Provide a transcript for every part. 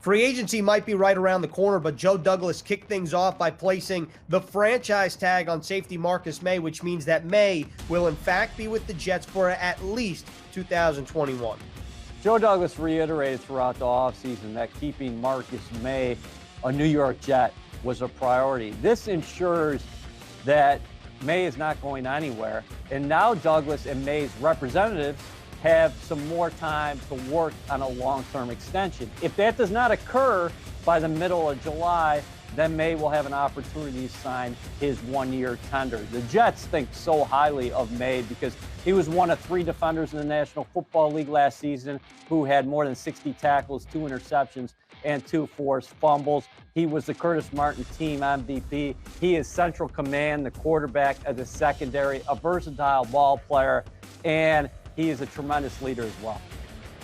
Free agency might be right around the corner, but Joe Douglas kicked things off by placing the franchise tag on safety Marcus Maye, which means that Maye will in fact be with the Jets for at least 2021. Joe Douglas reiterated throughout the offseason that keeping Marcus Maye a New York Jet was a priority. This ensures that Maye is not going anywhere, and now Douglas and Maye's representatives have some more time to work on a long-term extension. If that does not occur by the middle of July, then Maye will have an opportunity to sign his one-year tender. The Jets think so highly of Maye because he was one of 3 defenders in the National Football League last season who had more than 60 tackles, 2 interceptions, and 2 forced fumbles. He was the Curtis Martin team MVP. He is central command, the quarterback of the secondary, a versatile ball player, and he is a tremendous leader as well.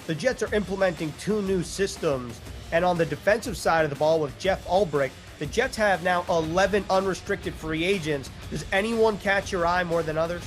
The Jets are implementing 2 new systems, and on the defensive side of the ball with Jeff Ulbrich, the Jets have now 11 unrestricted free agents. Does anyone catch your eye more than others?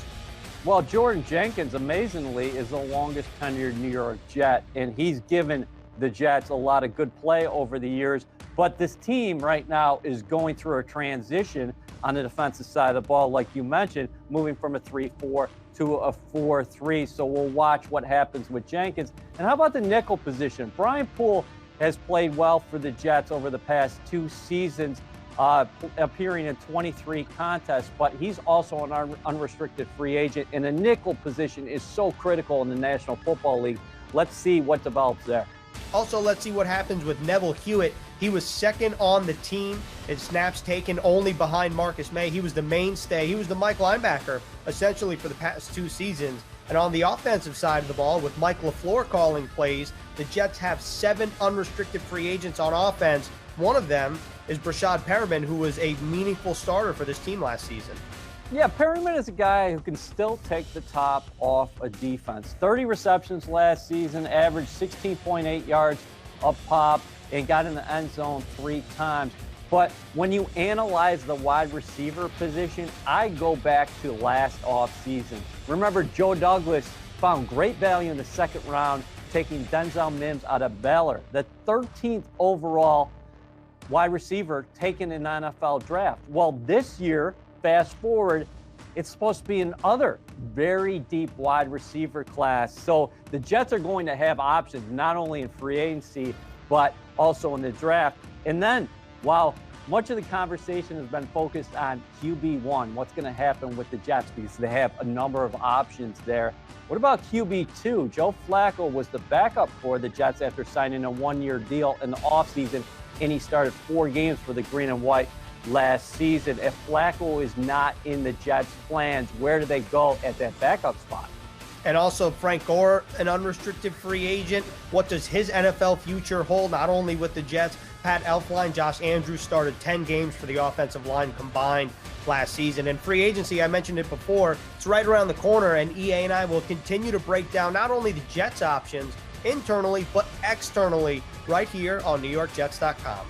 Well, Jordan Jenkins, amazingly, is the longest tenured New York Jet, and he's given the Jets a lot of good play over the years. But this team right now is going through a transition on the defensive side of the ball, like you mentioned, moving from a 3-4 to a 4-3. So we'll watch what happens with Jenkins. And how about the nickel position? Brian Poole has played well for the Jets over the past 2 seasons, appearing in 23 contests, but he's also an unrestricted free agent, and the nickel position is so critical in the National Football League. Let's see what develops there. Also, let's see what happens with Neville Hewitt. He was second on the team in snaps taken, only behind Marcus Maye. He was the mainstay. He was the Mike linebacker, essentially, for the past 2 seasons. And on the offensive side of the ball, with Mike LaFleur calling plays, the Jets have 7 unrestricted free agents on offense. One of them is Brashad Perriman, who was a meaningful starter for this team last season. Yeah, Perriman is a guy who can still take the top off a defense. 30 receptions last season, averaged 16.8 yards a pop, and got in the end zone 3 times. But when you analyze the wide receiver position, I go back to last offseason. Remember, Joe Douglas found great value in the 2nd round, taking Denzel Mims out of Baylor, the 13th overall wide receiver taken in the NFL draft. Well, this year, fast forward, it's supposed to be another very deep wide receiver class. So the Jets are going to have options, not only in free agency, but also in the draft. And then, while much of the conversation has been focused on QB1, what's going to happen with the Jets, because they have a number of options there. What about QB2? Joe Flacco was the backup for the Jets after signing a 1-year deal in the offseason, and he started 4 games for the Green and White last season. If Flacco is not in the Jets' plans, where do they go at that backup spot? And also Frank Gore, an unrestricted free agent. What does his NFL future hold, not only with the Jets? Pat Elflein, Josh Andrews started 10 games for the offensive line combined last season. And free agency, I mentioned it before, it's right around the corner, and EA and I will continue to break down not only the Jets' options internally, but externally right here on NewYorkJets.com.